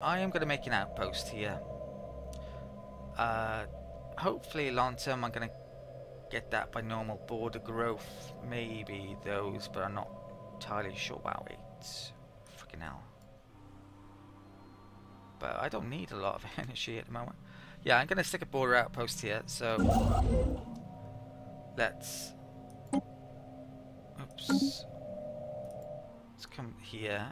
I am going to make an outpost here. Hopefully long term I'm going to get that by normal border growth. Maybe those, but I'm not entirely sure. Wow, it's freaking hell. But I don't need a lot of energy at the moment. Yeah, I'm going to stick a border outpost here, so let's... Oops. Let's come here.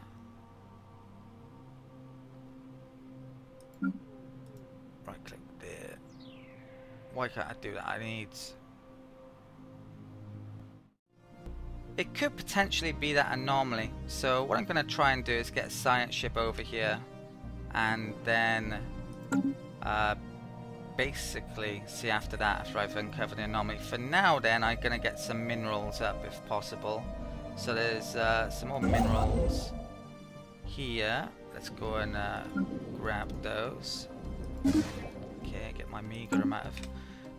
Right click there. Why can't I do that? I need... It could potentially be that anomaly. So what I'm going to try and do is get a science ship over here. And then basically see after that, after I've uncovered the anomaly. For now then, I'm going to get some minerals up if possible. So there's some more minerals here. Let's go and grab those. Okay, get my meager amount of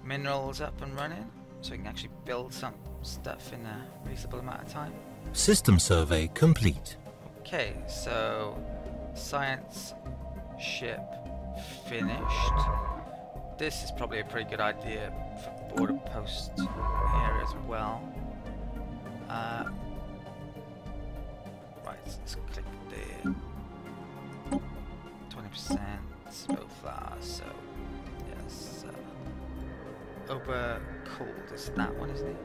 minerals up and running, so we can actually build some stuff in a reasonable amount of time. System survey complete. Okay, so science ship finished. This is probably a pretty good idea for border post here as well. Right, let's click there. 20% so far, so yes. Over cooled is that one, isn't it?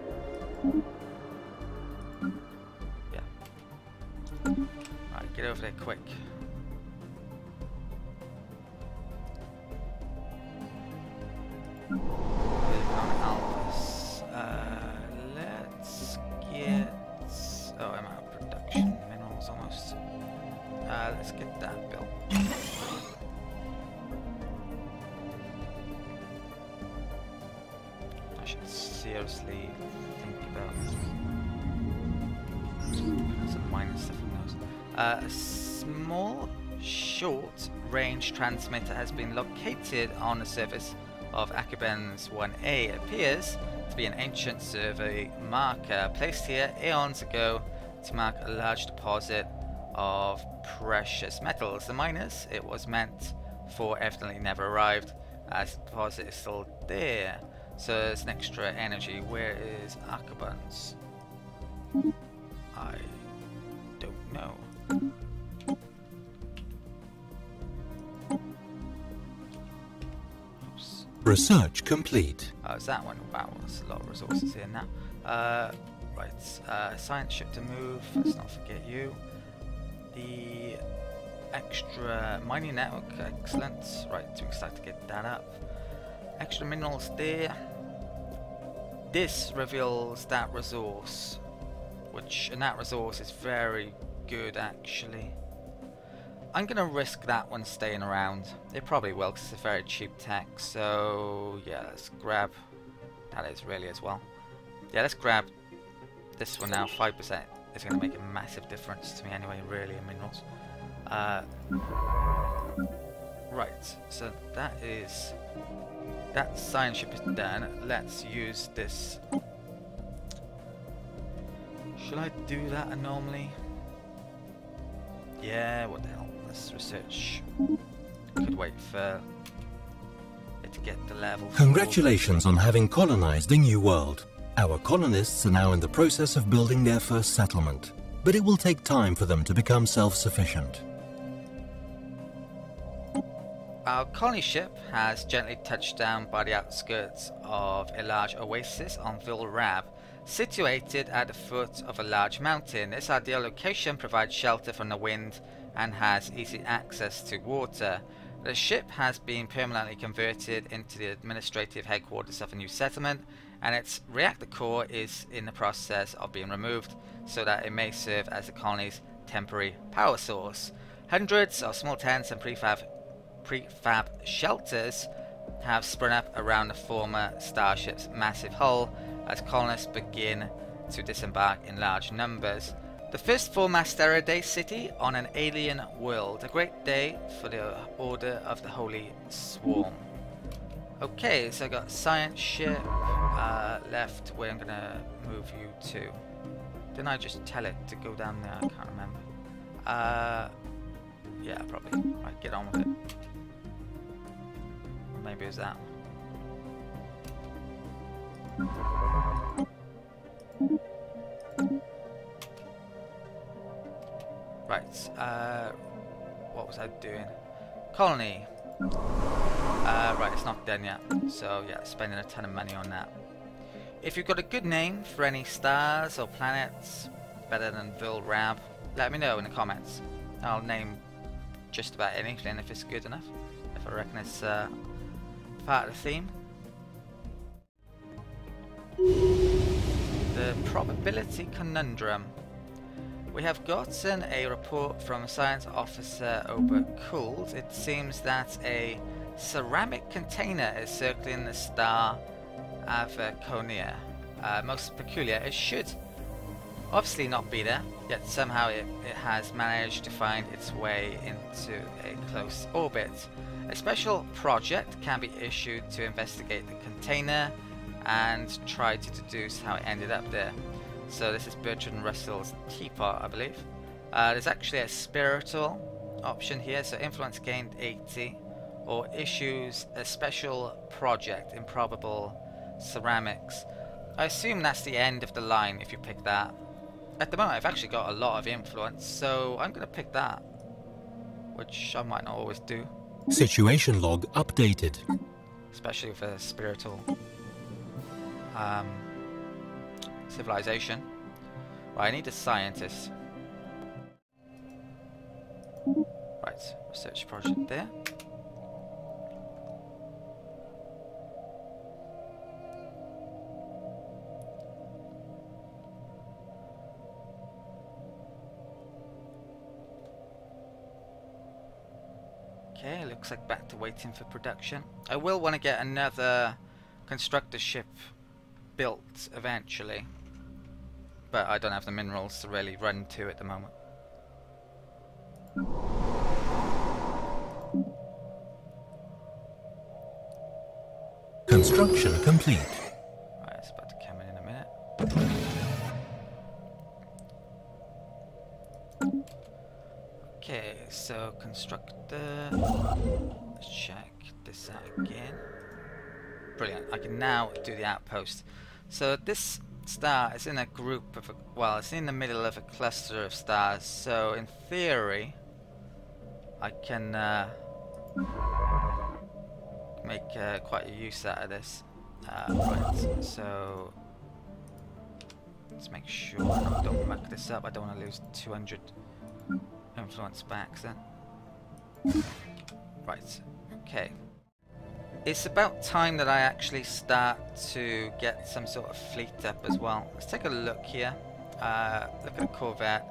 Yeah. Right, get over there quick. Let's get... Oh, I'm out of production. Minerals almost. Let's get that built. I should seriously think about some minor stuff in those. A small, short-range transmitter has been located on the surface of Arrgh's 1A. It appears to be an ancient survey marker placed here eons ago to mark a large deposit of precious metals. The miners it was meant for evidently never arrived, as the deposit is still there. So there's an extra energy. Where is Arrgh's? I don't know. Oops. Research complete. Oh, is that one? Wow, there's a lot of resources here now. Right, science ship to move. Let's not forget you. The extra mining network, excellent. Right, so we start to get that up. Extra minerals there. This reveals that resource, and that resource is very good actually. I'm gonna risk that one staying around. It probably will because it's a very cheap tech. So yeah, let's grab. That is really as well. Yeah, let's grab this one now. 5% is gonna make a massive difference to me anyway. Really, in minerals. Right, so that science ship is done. Let's use this. Should I do that anomaly? Yeah, what the hell? Let's research. Could wait for it to get the level. Congratulations on having colonized a new world. Our colonists are now in the process of building their first settlement, but it will take time for them to become self-sufficient. Our colony ship has gently touched down by the outskirts of a large oasis on Arrgh, situated at the foot of a large mountain. This ideal location provides shelter from the wind and has easy access to water. The ship has been permanently converted into the administrative headquarters of a new settlement, and its reactor core is in the process of being removed so that it may serve as the colony's temporary power source. Hundreds of small tents and prefab shelters have sprung up around the former starship's massive hull as colonists begin to disembark in large numbers. The first full Stellaris Day city on an alien world. A great day for the Order of the Holy Swarm. Okay, so I got science ship left where I'm gonna move you to. Didn't I just tell it to go down there? I can't remember. Yeah, probably. Right, get on with it. Or maybe it's that. Right, what was I doing? Colony. Right, it's not done yet. So yeah, spending a ton of money on that. If you've got a good name for any stars or planets better than Vilrab, let me know in the comments. I'll name just about anything if it's good enough. If I reckon it's part of the theme. The probability conundrum. We have gotten a report from Science Officer Overcooled. It seems that a ceramic container is circling the star Arrgh. Most peculiar, it should obviously not be there, yet somehow it has managed to find its way into a close orbit. A special project can be issued to investigate the container and try to deduce how it ended up there. So this is Bertrand Russell's teapot, I believe. There's actually a spiritual option here, so influence gained 80, or issues a special project, improbable ceramics. I assume that's the end of the line if you pick that. At the moment I've actually got a lot of influence, so I'm going to pick that, which I might not always do. Situation log updated. Especially with a spiritual civilization. Right, I need a scientist. Right, research project there. Okay, looks like back to waiting for production. I will want to get another constructor ship built eventually, but I don't have the minerals to really run to at the moment. Construction complete. Right, it's about to come in a minute. Okay, so constructor. Let's check this out again. Brilliant, I can now do the outpost. So this star is in a group of, well, it's in the middle of a cluster of stars, so in theory I can make quite a use out of this. Right, so let's make sure I don't muck this up. I don't want to lose 200 influence back then. Right, okay. It's about time that I actually start to get some sort of fleet up as well. Let's take a look here. Look at a Corvette.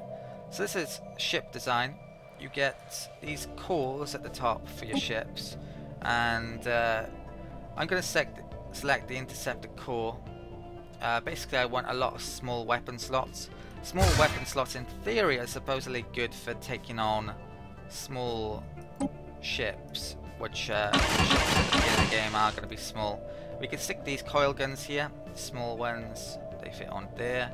So this is ship design. You get these cores at the top for your ships, and I'm going to select the interceptor core. Basically I want a lot of small weapon slots. Small weapon slots in theory are supposedly good for taking on small ships, which ships at the beginning of the game are going to be small. We can stick these coil guns here, small ones, they fit on there.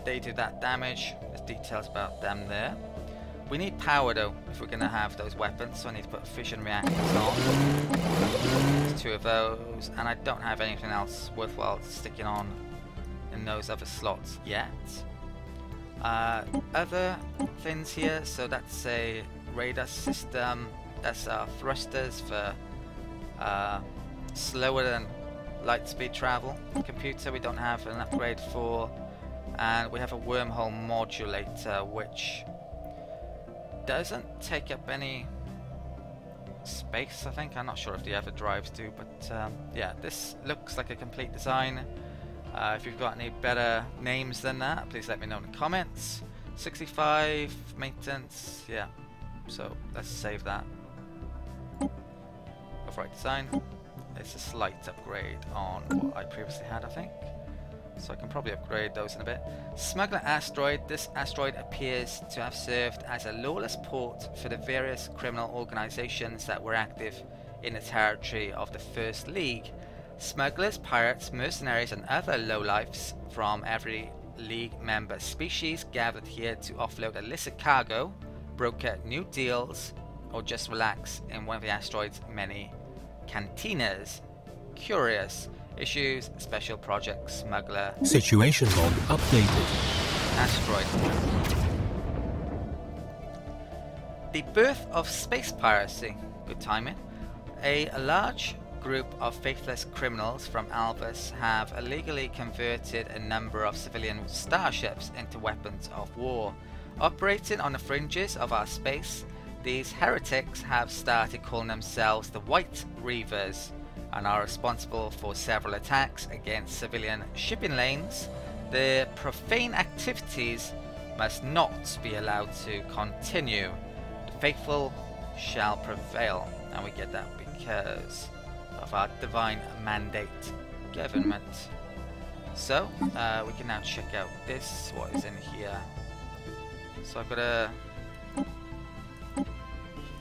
They do that damage, there's details about them there. We need power though if we're going to have those weapons, so I need to put fission reactors on. There's 2 of those, and I don't have anything else worthwhile sticking on in those other slots yet. Other things here, so that's a radar system, that's our thrusters for slower than light speed travel. Computer we don't have an upgrade for, and we have a wormhole modulator which doesn't take up any space, I think. I'm not sure if the other drives do, but yeah, this looks like a complete design. If you've got any better names than that, please let me know in the comments. 65 maintenance, yeah, so let's save that. Override design. It's a slight upgrade on what I previously had, I think, so I can probably upgrade those in a bit. Smuggler asteroid. This asteroid appears to have served as a lawless port for the various criminal organizations that were active in the territory of the First League. Smugglers, pirates, mercenaries and other lowlifes from every League member species gathered here to offload illicit cargo broker new deals, or just relax in one of the asteroid's many cantinas. Curious. Issues, special projects, smuggler. Situation log updated. Asteroid. The birth of space piracy. Good timing. A large group of faithless criminals from Alvis have illegally converted a number of civilian starships into weapons of war. Operating on the fringes of our space, these heretics have started calling themselves the White Reavers and are responsible for several attacks against civilian shipping lanes. Their profane activities must not be allowed to continue. The faithful shall prevail, and we get that because of our divine mandate government. So we can now check out this, what is in here. So I've got to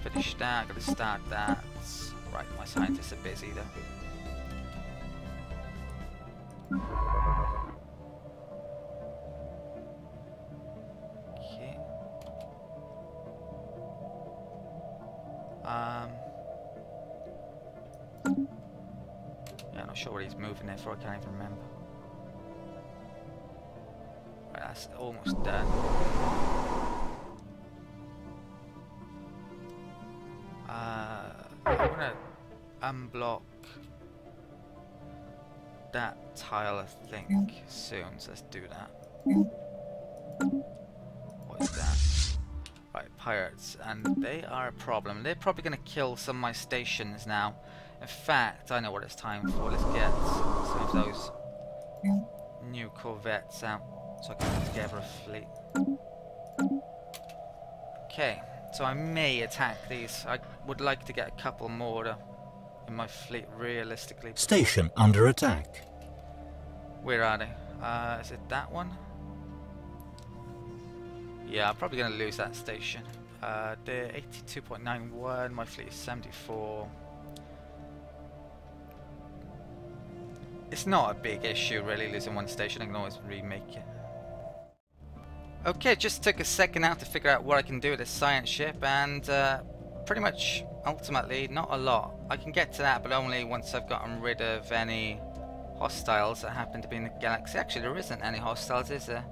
finish that, I've got to start that. Right, my scientists are busy though. Okay. Yeah, I'm not sure what he's moving there for, I can't even remember. Right, that's almost done. I'm gonna unblock that tile, I think, soon, so let's do that. What is that? Right, pirates, and they are a problem. They're probably gonna kill some of my stations now. In fact, I know what it's time for. Let's get some of those new corvettes out so I can put together a fleet. Okay. So I may attack these. I would like to get a couple more in my fleet realistically. Station under attack. Where are they? Is it that one? Yeah, I'm probably going to lose that station. They're 82.91, my fleet is 74. It's not a big issue really, losing one station. I can always remake it. Okay, just took a second out to figure out what I can do with this science ship, and pretty much, ultimately, not a lot. I can get to that, but only once I've gotten rid of any hostiles that happen to be in the galaxy. Actually, there isn't any hostiles, is there?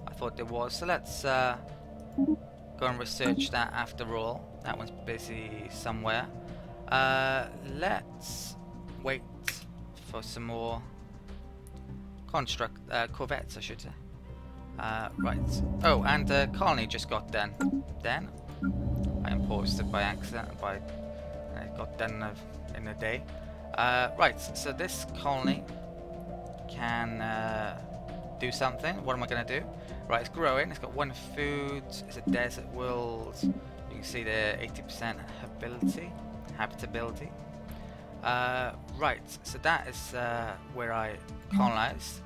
I thought there was, so let's go and research that after all. That one's busy somewhere. Let's wait for some more corvettes, I should say. Right. Oh, and colony just got done. Then I imposed it by accident. It got done in a day. Right. So this colony can do something. What am I going to do? Right. It's growing. It's got one food. It's a desert world. You can see the 80% habitability. Right. So that is where I colonized.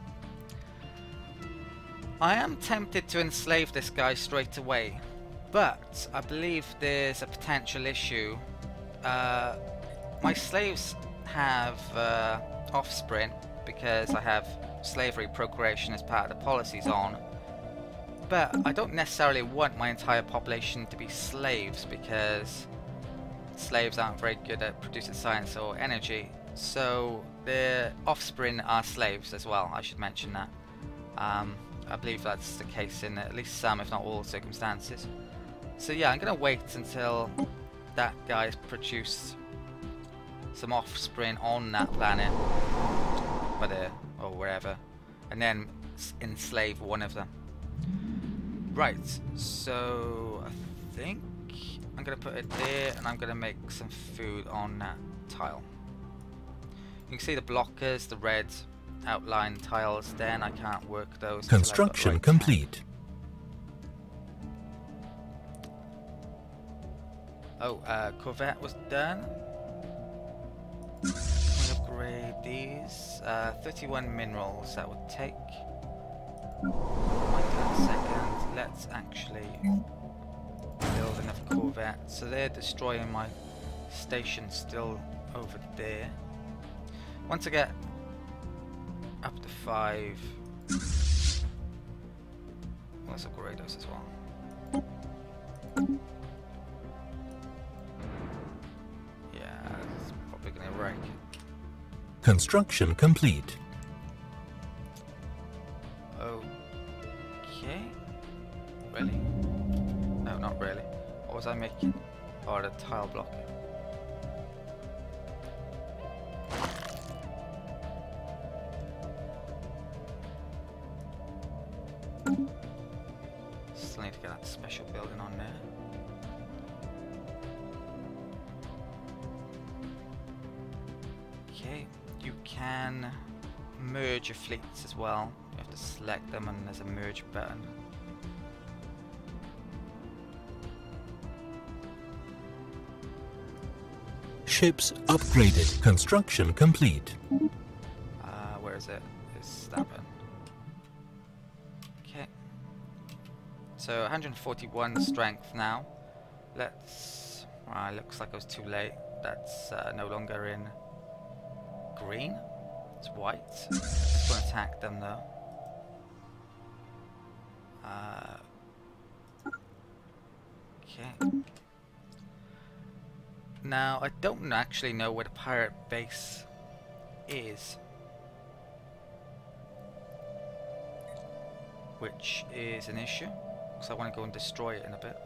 I am tempted to enslave this guy straight away, but I believe there's a potential issue. My slaves have offspring because I have slavery procreation as part of the policies on, but I don't necessarily want my entire population to be slaves because slaves aren't very good at producing science or energy, so their offspring are slaves as well. I should mention that. I believe that's the case in at least some, if not all, circumstances. So yeah, I'm going to wait until that guy's produced some offspring on that planet, or wherever, and then enslave one of them. Right, so I think I'm going to put it there, and I'm going to make some food on that tile. You can see the blockers, the red outline tiles, then I can't work those. Construction complete. Oh, Corvette was done. Can we upgrade these? 31 minerals that would take. Might take a second. Let's actually build another Corvette. So they're destroying my station still over there. Once I get up to 5, let's upgrade those as well. Construction complete. Okay. Really? No, not really. What was I making? Oh, the tile block. Still need to get that special building on there. Okay, you can merge your fleets as well. You have to select them and there's a merge button. Ships upgraded. Construction complete. Where is it? It's that button. Okay. So 141 strength now. Let's... looks like I was too late. That's no longer in green. It's white. Just want to attack them though. Okay. Now I don't actually know where the pirate base is, which is an issue because I want to go and destroy it in a bit.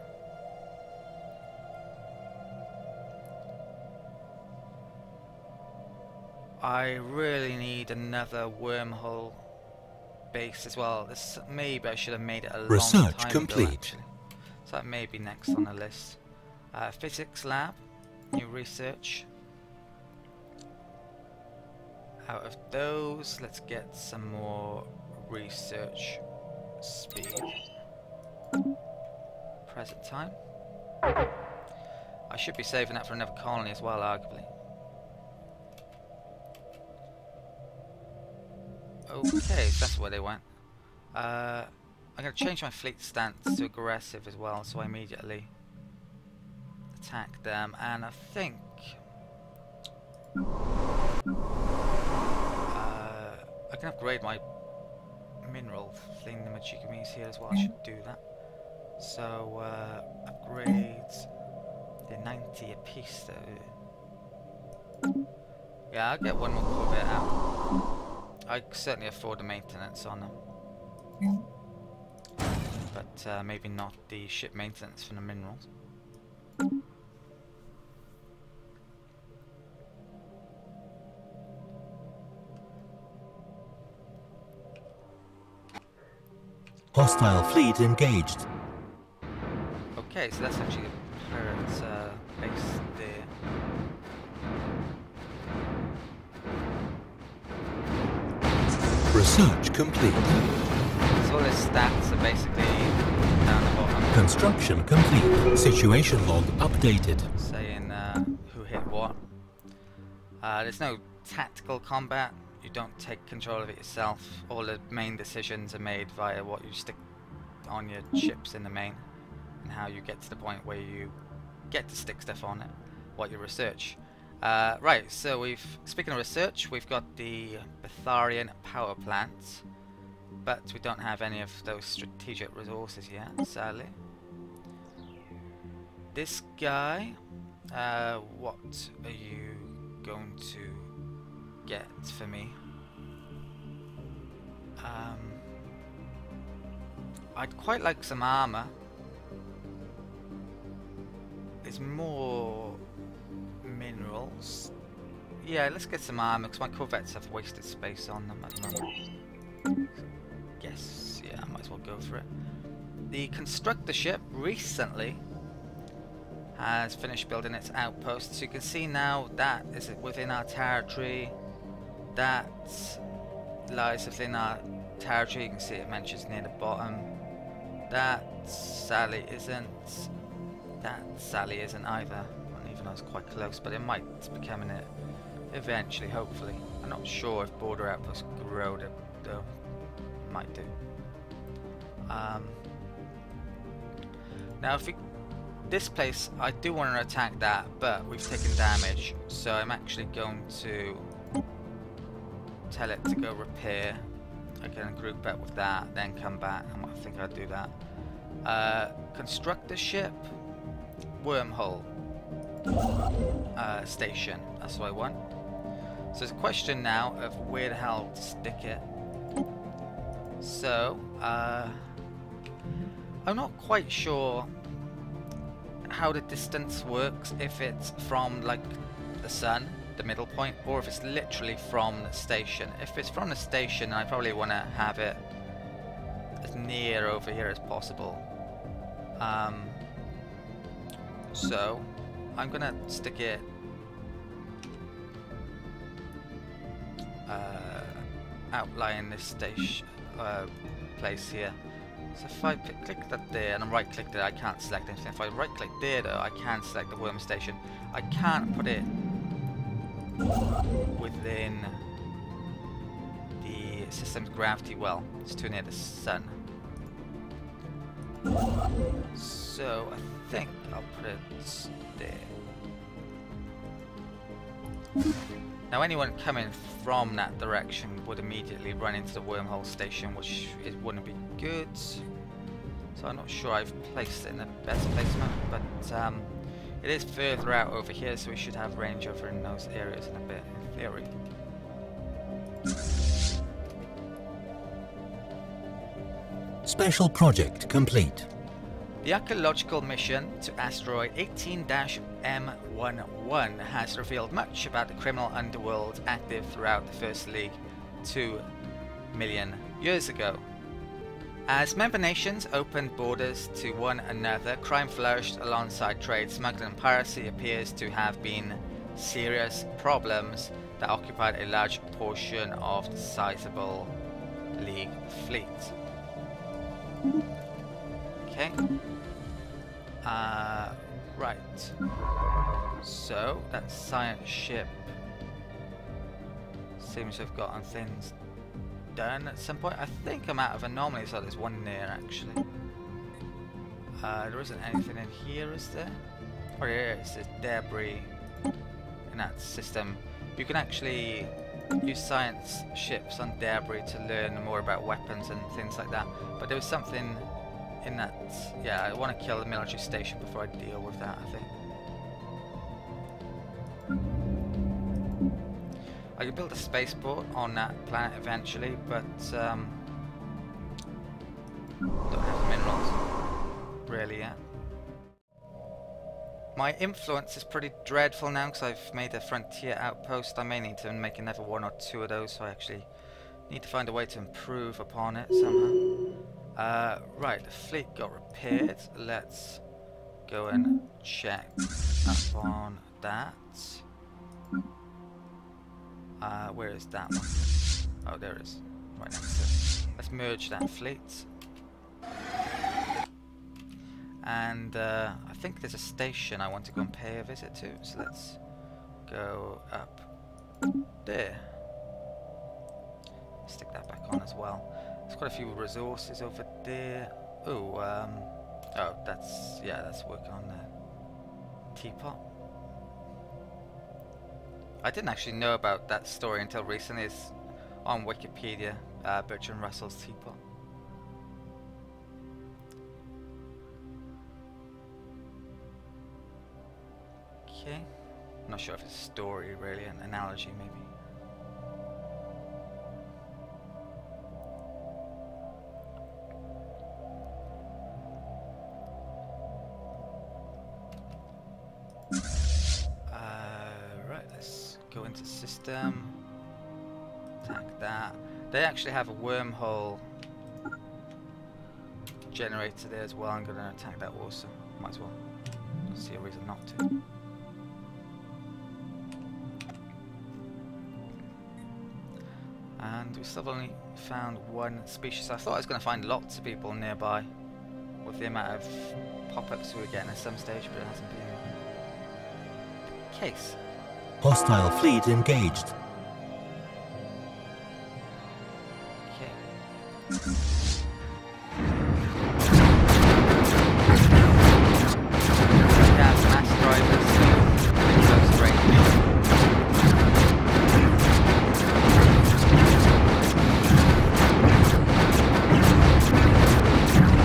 I really need another wormhole base as well. This, maybe I should have made it a long time ago, actually. So that may be next on the list. Physics lab, new research. Out of those, let's get some more research speed. Present time. I should be saving that for another colony as well, arguably. Okay, so that's where they went. I'm going to change my fleet stance to aggressive as well, so I immediately attack them. And I think I can upgrade my mineral thingamajiggamies here as well. I should do that. So upgrades, they're 90 a piece though. Yeah, I'll get one more corvette out. I certainly afford the maintenance on them, but maybe not the ship maintenance for the minerals. Hostile fleet engaged. Okay, so that's actually the pirate's base there. Research complete. So all the stats are basically down the bottom. Construction complete. Situation log updated. Saying who hit what. There's no tactical combat. You don't take control of it yourself. All the main decisions are made via what you stick on your ships in the main, and how you get to the point where you get to stick stuff on it, what you research. Right, so speaking of research, we've got the Betharian power plants, but we don't have any of those strategic resources yet, sadly. This guy, what are you going to get for me? I'd quite like some armor. There's more minerals. Yeah, let's get some armor because my corvettes have wasted space on them at the moment. Yes, yeah, I might as well go for it. The constructor ship recently has finished building its outpost, so you can see now that is within our territory. That lies within our territory. You can see it mentions near the bottom. That sadly isn't. That sadly isn't either. Even though it's quite close, but it might be becoming it eventually, hopefully. I'm not sure if border outposts grow it, though. Might do. Now, if we this place, I do want to attack that, but we've taken damage, so I'm actually going to tell it to go repair. I can group up with that, then come back. I think I'd do that. Construct a ship. Wormhole station. That's what I want. So it's a question now of where the hell to stick it. So, I'm not quite sure how the distance works, if it's from like the sun, the middle point, or if it's literally from the station. If it's from the station, I probably want to have it as near over here as possible. So I'm gonna stick it outline this station place here. So if I click that there and I right click there, I can't select anything. If I right click there though, I can select the worm station. I can't put it within the system's gravity well. It's too near the sun. So I think I'll put it there. Now anyone coming from that direction would immediately run into the wormhole station, which it wouldn't be good. So I'm not sure I've placed it in the best placement, but it is further out over here, so we should have range over in those areas in a bit, in theory. Special project complete. The archaeological mission to asteroid 18-M11 has revealed much about the criminal underworld active throughout the First League 2 million years ago. As member nations opened borders to one another, crime flourished alongside trade. Smuggling and piracy appears to have been serious problems that occupied a large portion of the sizable League fleet. Okay. Right. So that science ship seems to have gotten things done at some point. I think I'm out of anomalies, so there's one there actually. There isn't anything in here, is there? Oh, there is. There's debris in that system. You can actually use science ships on debris to learn more about weapons and things like that. But there was something in that. Yeah, I want to kill the military station before I deal with that, I think. I could build a spaceport on that planet eventually, but don't have the minerals really yet. My influence is pretty dreadful now because I've made a frontier outpost. I may need to make another one or two of those, so I actually need to find a way to improve upon it somehow. Right, the fleet got repaired. Let's go and check up on that. Where is that one? Oh, there it is. Right next to it. Let's merge that fleet. And I think there's a station I want to go and pay a visit to. So let's go up there. Stick that back on as well. There's quite a few resources over there. Oh, oh, that's working on the teapot. I didn't actually know about that story until recently. It's on Wikipedia, Bertrand Russell's teapot. Okay, I'm not sure if it's a story really, an analogy maybe. Go into system, attack that. They actually have a wormhole generator there as well. I'm going to attack that also. Might as well. Don't see a reason not to. And we still only found one species. I thought I was going to find lots of people nearby with the amount of pop-ups we were getting at some stage, but it hasn't been the case. Hostile fleet engaged. Okay. Yeah, mass drivers in close range.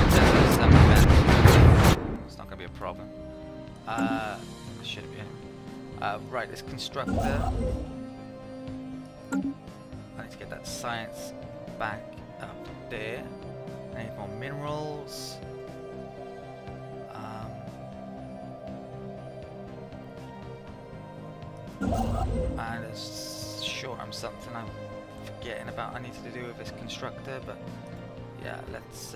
There's some events. It's not going to be a problem. Should it be? Right, this constructor. to get that science back up there. I need more minerals. And there's sure I'm something I'm forgetting about I need to do with this constructor, but yeah, let's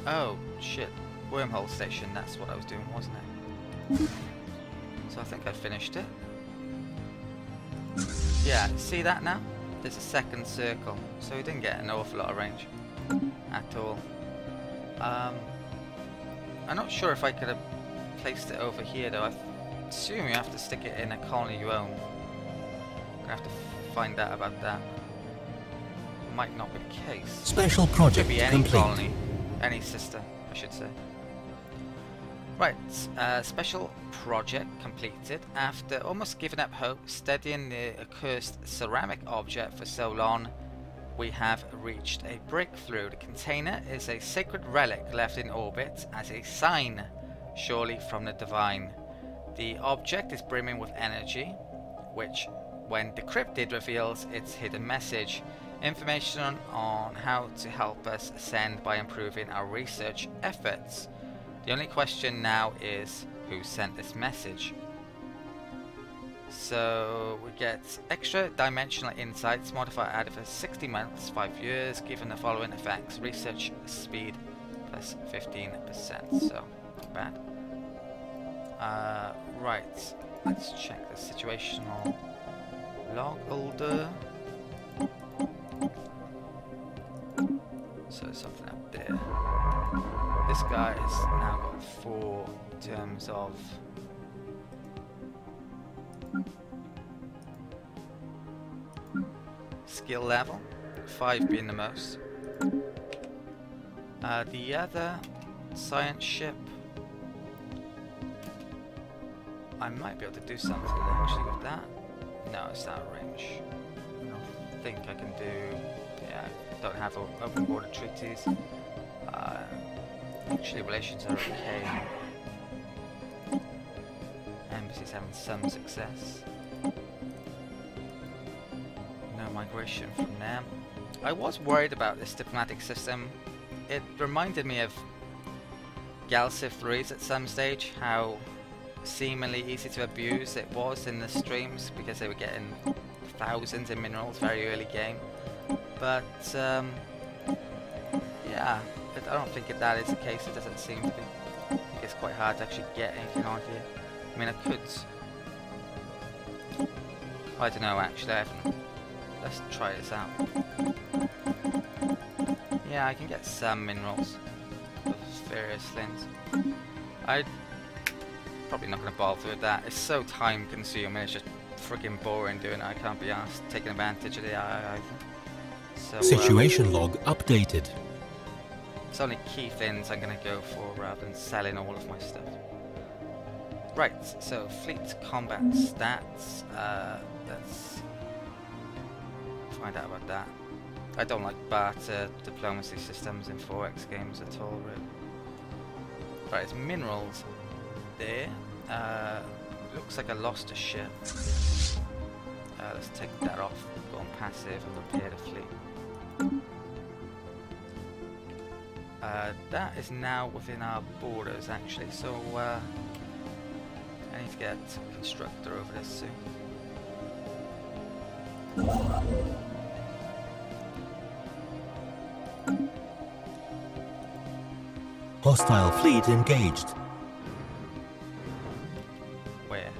oh shit, wormhole station, that's what I was doing, wasn't it? So I think I finished it. Yeah, see that now? There's a second circle, so we didn't get an awful lot of range at all. I'm not sure if I could have placed it over here though. I assume you have to stick it in a colony you own. I'm gonna have to find out about that. Might not be the case. Special project Could be any complete. colony, any system, I should say. Right, special project completed. After almost giving up hope, studying the accursed ceramic object for so long, we have reached a breakthrough. The container is a sacred relic left in orbit as a sign, surely from the divine. The object is brimming with energy, which, when decrypted, reveals its hidden message. Information on how to help us ascend by improving our research efforts. The only question now is, who sent this message? So we get extra dimensional insights, modifier added for 60 months, 5 years, given the following effects: research speed plus 15%, so not bad. Right, let's check the situational log older. So something up there. This guy has now got 4 in terms of skill level, 5 being the most. The other science ship, I might be able to do something actually with that. No, it's out of range. I don't think I can do. Yeah, I don't have open border treaties. Actually, relations are okay. Embassy's having some success. No migration from them. I was worried about this diplomatic system. It reminded me of Galciv 3s at some stage, how seemingly easy to abuse it was in the streams because they were getting thousands in minerals very early game. But yeah, I don't think that is the case. It doesn't seem to be. I think it's quite hard to actually get anything on here. I mean, I could. I don't know actually. I haven't. Let's try this out. Yeah, I can get some minerals of various things. I'm probably not going to bother with that. It's so time consuming. It's just freaking boring doing it. I can't be asked taking advantage of the AI either. So, Situation log updated. it's only key things I'm going to go for rather than selling all of my stuff. Right, so fleet combat stats. Let's find out about that. I don't like barter diplomacy systems in 4X games at all, really. Right, it's minerals there. Looks like I lost a ship. Let's take that off, go on passive and repair the fleet. That is now within our borders actually, so I need to get a constructor over this soon. Hostile fleet engaged. Where?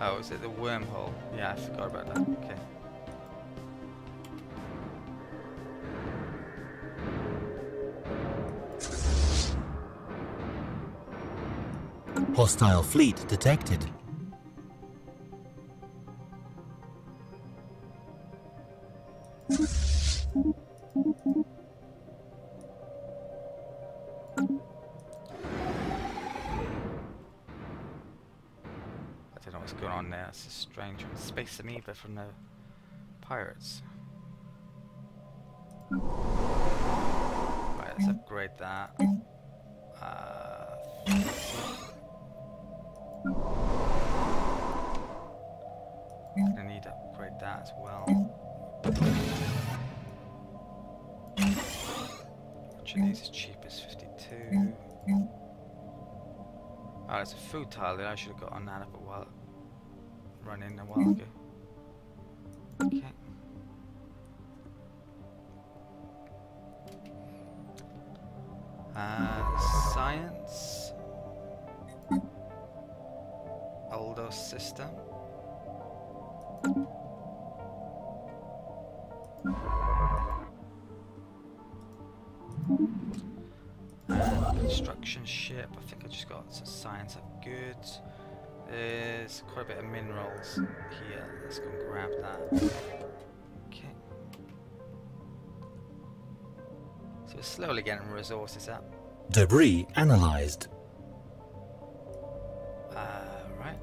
Oh, is it the wormhole? Yeah, I forgot about that. Okay. Hostile fleet detected. I don't know what's going on there. It's a strange one. Space amoeba from the pirates. Right, let's upgrade that. Gonna need to upgrade that as well. Which of these is cheapest? 52. Oh, there's a food tile there. I should have got on that up a while. Running a while ago. Okay. Science. Older system. Construction ship. I think I just got some science of goods. There's quite a bit of minerals here. Let's go and grab that. Okay. So we're slowly getting resources up. Debris analyzed. Right.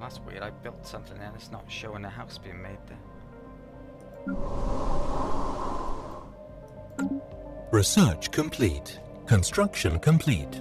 That's weird. I built something and it's not showing a house being made there. Research complete. Construction complete.